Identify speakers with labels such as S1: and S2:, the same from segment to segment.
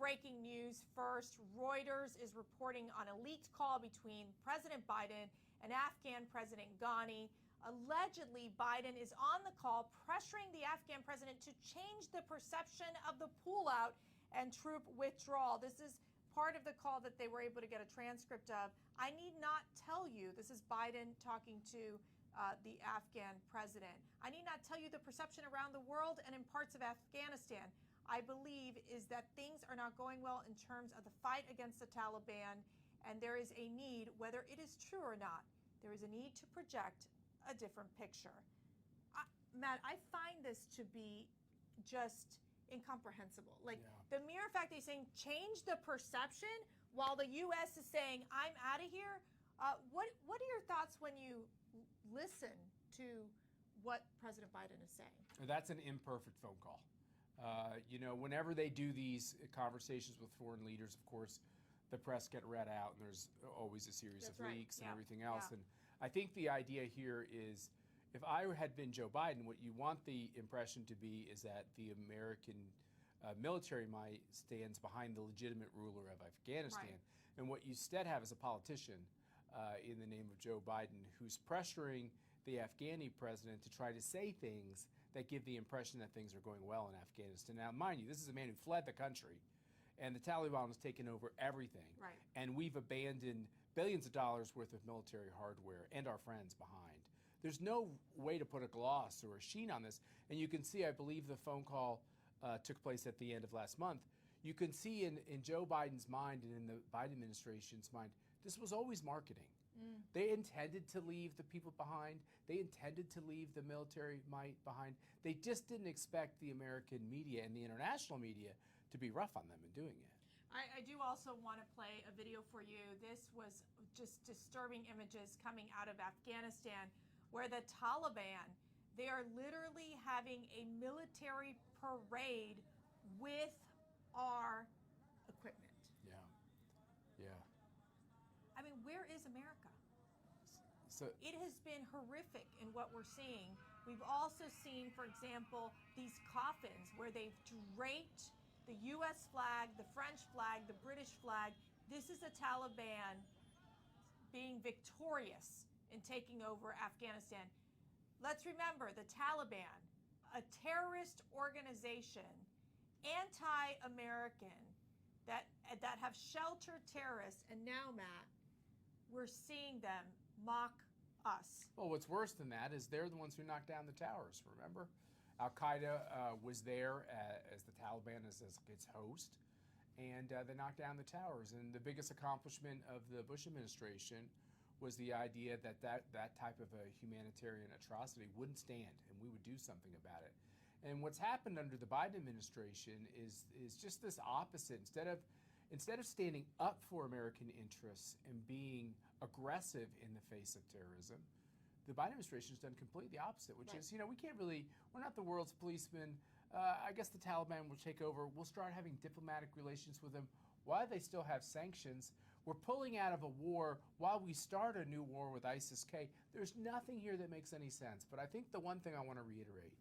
S1: breaking news first. Reuters is reporting on a leaked call between President Biden and Afghan President Ghani. Allegedly, Biden is on the call pressuring the Afghan president to change the perception of the pullout and troop withdrawal. This is part of the call that they were able to get a transcript of. I need not tell you, this is Biden talking to the Afghan president. I need not tell you the perception around the world and in parts of Afghanistan, I believe, is that things are not going well in terms of the fight against the Taliban, and there is a need, whether it is true or not, there is a need to project a different picture. Matt, I find this to be just incomprehensible. The mere fact that he's saying change the perception while the U.S. is saying I'm out of here. What are your thoughts when you listen to what President Biden is saying?
S2: That's an imperfect phone call. Whenever they do these conversations with foreign leaders, of course, the press get read out, and there's always a series of leaks and everything else. And I think the idea here is, if I had been Joe Biden, what you want the impression to be is that the American military might stands behind the legitimate ruler of Afghanistan. Right. And what you instead have is a politician in the name of Joe Biden who's pressuring the Afghani president to try to say things that give the impression that things are going well in Afghanistan. Now, mind you, this is a man who fled the country, and the Taliban has taken over everything. Right. And we've abandoned billions of dollars worth of military hardware and our friends behind. There's no way to put a gloss or a sheen on this. And you can see, I believe the phone call took place at the end of last month. You can see in Joe Biden's mind and in the Biden administration's mind, this was always marketing. They intended to leave the people behind. They intended to leave the military might behind. They just didn't expect the American media and the international media to be rough on them in doing it.
S1: I do also want to play a video for you. This was just disturbing images coming out of Afghanistan, where the Taliban, they are literally having a military parade with our equipment.
S2: Yeah.
S1: I mean, where is America?
S2: So
S1: it has been horrific in what we're seeing. We've also seen, for example, these coffins where they've draped the U.S. flag, the French flag, the British flag. This is the Taliban being victorious in taking over Afghanistan. Let's remember, the Taliban, a terrorist organization, anti-American, that have sheltered terrorists, and now, Matt, we're seeing them mock us.
S2: Well, what's worse than that is they're the ones who knocked down the towers, remember? Al-Qaeda was there as the Taliban as its host, and they knocked down the towers. And the biggest accomplishment of the Bush administration was the idea that that type of a humanitarian atrocity wouldn't stand, and we would do something about it. And what's happened under the Biden administration is just this opposite. Instead of standing up for American interests and being aggressive in the face of terrorism, the Biden administration has done completely the opposite, which is, we're not the world's policemen. I guess the Taliban will take over. We'll start having diplomatic relations with them while they still have sanctions. We're pulling out of a war while we start a new war with ISIS-K. There's nothing here that makes any sense. But I think the one thing I want to reiterate,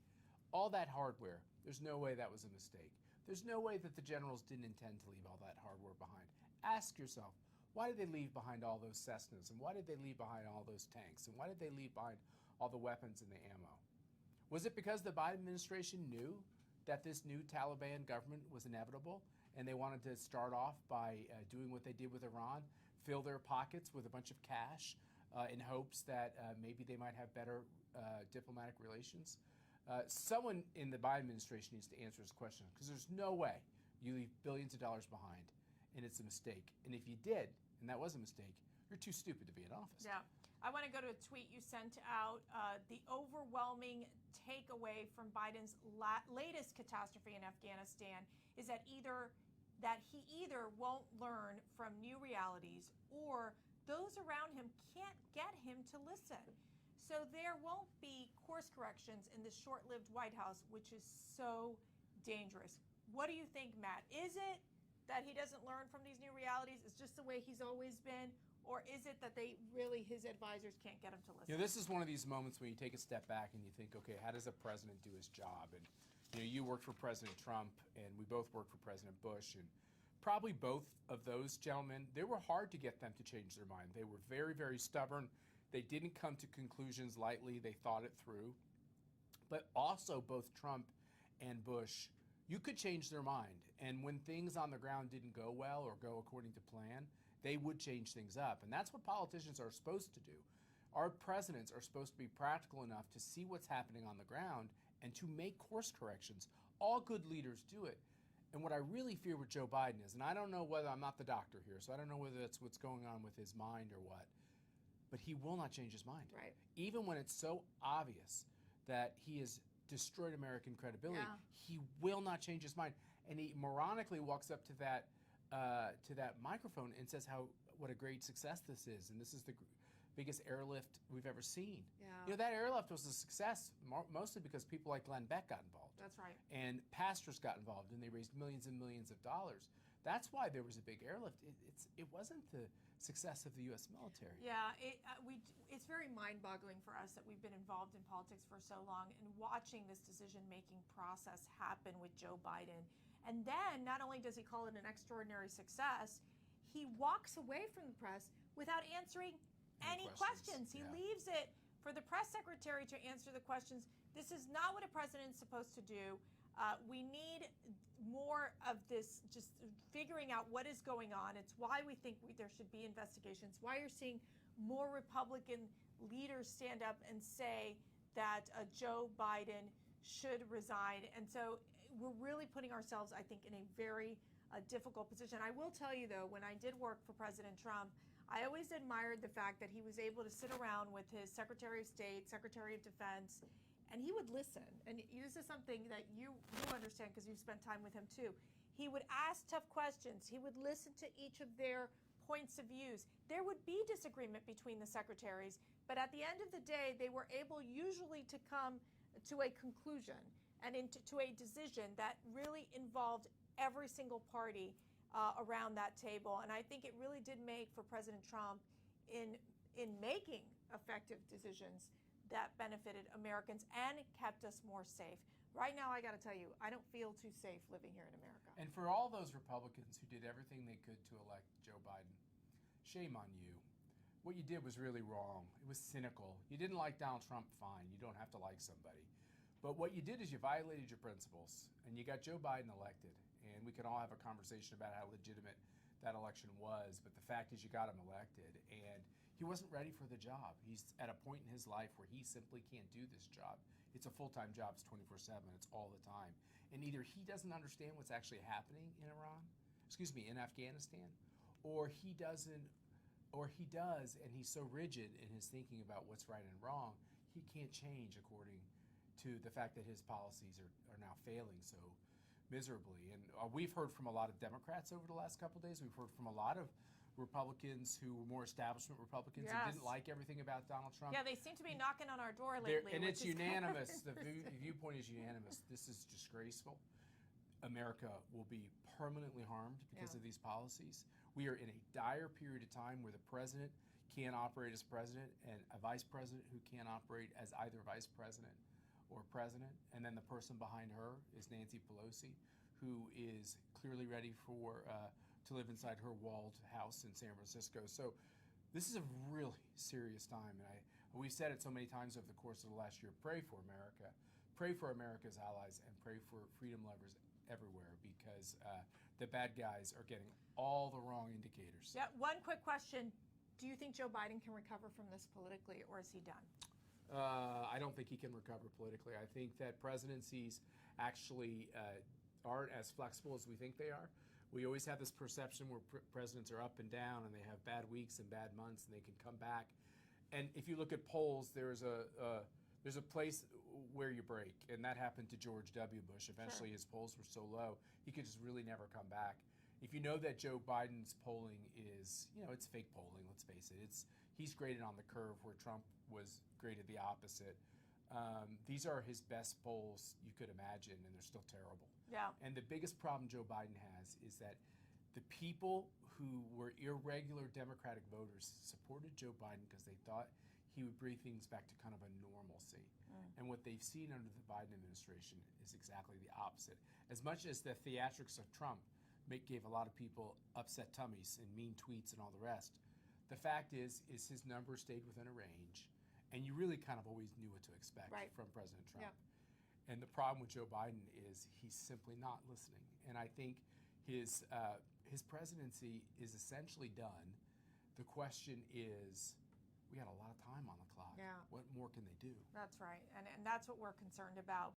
S2: all that hardware, there's no way that was a mistake. There's no way that the generals didn't intend to leave all that hardware behind. Ask yourself, why did they leave behind all those Cessnas? And why did they leave behind all those tanks? And why did they leave behind all the weapons and the ammo? Was it because the Biden administration knew that this new Taliban government was inevitable and they wanted to start off by doing what they did with Iran, fill their pockets with a bunch of cash in hopes that maybe they might have better diplomatic relations? Someone in the Biden administration needs to answer this question, because there's no way you leave billions of dollars behind and it's a mistake. And if you did, and that was a mistake, you're too stupid to be in office.
S1: Yeah. I want to go to a tweet you sent out. The overwhelming takeaway from Biden's latest catastrophe in Afghanistan is that he either won't learn from new realities, or those around him can't get him to listen. So there won't be course corrections in the short-lived White House, which is so dangerous. What do you think, Matt? Is it that he doesn't learn from these new realities? It's just the way he's always been? Or is it that his advisors can't get him to listen?
S2: This is one of these moments when you take a step back and you think, okay, how does a president do his job? And you worked for President Trump, and we both worked for President Bush. And probably both of those gentlemen, they were hard to get them to change their mind. They were very, very stubborn. They didn't come to conclusions lightly. They thought it through. But also both Trump and Bush, you could change their mind. And when things on the ground didn't go well or go according to plan, they would change things up. And that's what politicians are supposed to do. Our presidents are supposed to be practical enough to see what's happening on the ground and to make course corrections. All good leaders do it. And what I really fear with Joe Biden is, and I don't know whether, I'm not the doctor here, so I don't know whether that's what's going on with his mind or what, but he will not change his mind.
S1: Right.
S2: Even when it's so obvious that he has destroyed American credibility, he will not change his mind. And he moronically walks up to that microphone and says what a great success this is, and this is the biggest airlift we've ever seen.
S1: Yeah.
S2: You know, that airlift was a success mostly because people like Glenn Beck got involved.
S1: That's right.
S2: And pastors got involved, and they raised millions and millions of dollars. That's why there was a big airlift. It wasn't the success of the U.S. military.
S1: Yeah, it's very mind-boggling for us that we've been involved in politics for so long and watching this decision-making process happen with Joe Biden. And then not only does he call it an extraordinary success, he walks away from the press without answering any questions. He leaves it for the press secretary to answer the questions. This is not what a president is supposed to do. We need more of this, just figuring out what is going on. It's why we think there should be investigations, why you're seeing more Republican leaders stand up and say that Joe Biden should resign. And so we're really putting ourselves, I think, in a very difficult position. I will tell you, though, when I did work for President Trump, I always admired the fact that he was able to sit around with his Secretary of State, Secretary of Defense, and he would listen. And this is something that you understand because you've spent time with him too. He would ask tough questions. He would listen to each of their points of views. There would be disagreement between the secretaries, but at the end of the day, they were able usually to come to a conclusion and to a decision that really involved every single party around that table. And I think it really did make for President Trump in making effective decisions that benefited Americans and kept us more safe. Right now, I got to tell you, I don't feel too safe living here in America.
S2: And for all those Republicans who did everything they could to elect Joe Biden, shame on you. What you did was really wrong. It was cynical. You didn't like Donald Trump, fine. You don't have to like somebody. But what you did is you violated your principles, and you got Joe Biden elected. And we can all have a conversation about how legitimate that election was, but the fact is you got him elected, and he wasn't ready for the job. He's at a point in his life where he simply can't do this job. It's a full-time job. It's 24/7. It's all the time. And either he doesn't understand what's actually happening in in Afghanistan, or he doesn't, or he does, and he's so rigid in his thinking about what's right and wrong, he can't change according to the fact that his policies are now failing so miserably. And we've heard from a lot of Democrats over the last couple of days. We've heard from a lot of Republicans who were more establishment Republicans and didn't like everything about Donald Trump.
S1: Yeah, they seem to be knocking on our door lately.
S2: And it's unanimous. The viewpoint is unanimous. This is disgraceful. America will be permanently harmed because of these policies. We are in a dire period of time where the president can't operate as president and a vice president who can't operate as either vice president or president. And then the person behind her is Nancy Pelosi, who is clearly ready to live inside her walled house in San Francisco. So this is a really serious time. And we've said it so many times over the course of the last year, pray for America. Pray for America's allies and pray for freedom lovers everywhere because the bad guys are getting all the wrong indicators.
S1: Yeah, one quick question. Do you think Joe Biden can recover from this politically, or is he done?
S2: I don't think he can recover politically. I think that presidencies actually aren't as flexible as we think they are. We always have this perception where presidents are up and down and they have bad weeks and bad months and they can come back. And if you look at polls, there's a place where you break, and that happened to George W. Bush. Eventually his polls were so low, he could just really never come back. If you know that Joe Biden's polling is, it's fake polling, let's face it. He's graded on the curve where Trump was graded the opposite. These are his best polls you could imagine, and they're still terrible.
S1: Yeah.
S2: And the biggest problem Joe Biden has is that the people who were irregular Democratic voters supported Joe Biden because they thought he would bring things back to kind of a normalcy. And what they've seen under the Biden administration is exactly the opposite. As much as the theatrics of Trump gave a lot of people upset tummies and mean tweets and all the rest. The fact is his numbers stayed within a range, and you really kind of always knew what to expect from President Trump.
S1: Yeah.
S2: And the problem with Joe Biden is he's simply not listening. And I think his presidency is essentially done. The question is, we got a lot of time on the clock.
S1: Yeah.
S2: What more can they do?
S1: That's right. And that's what we're concerned about.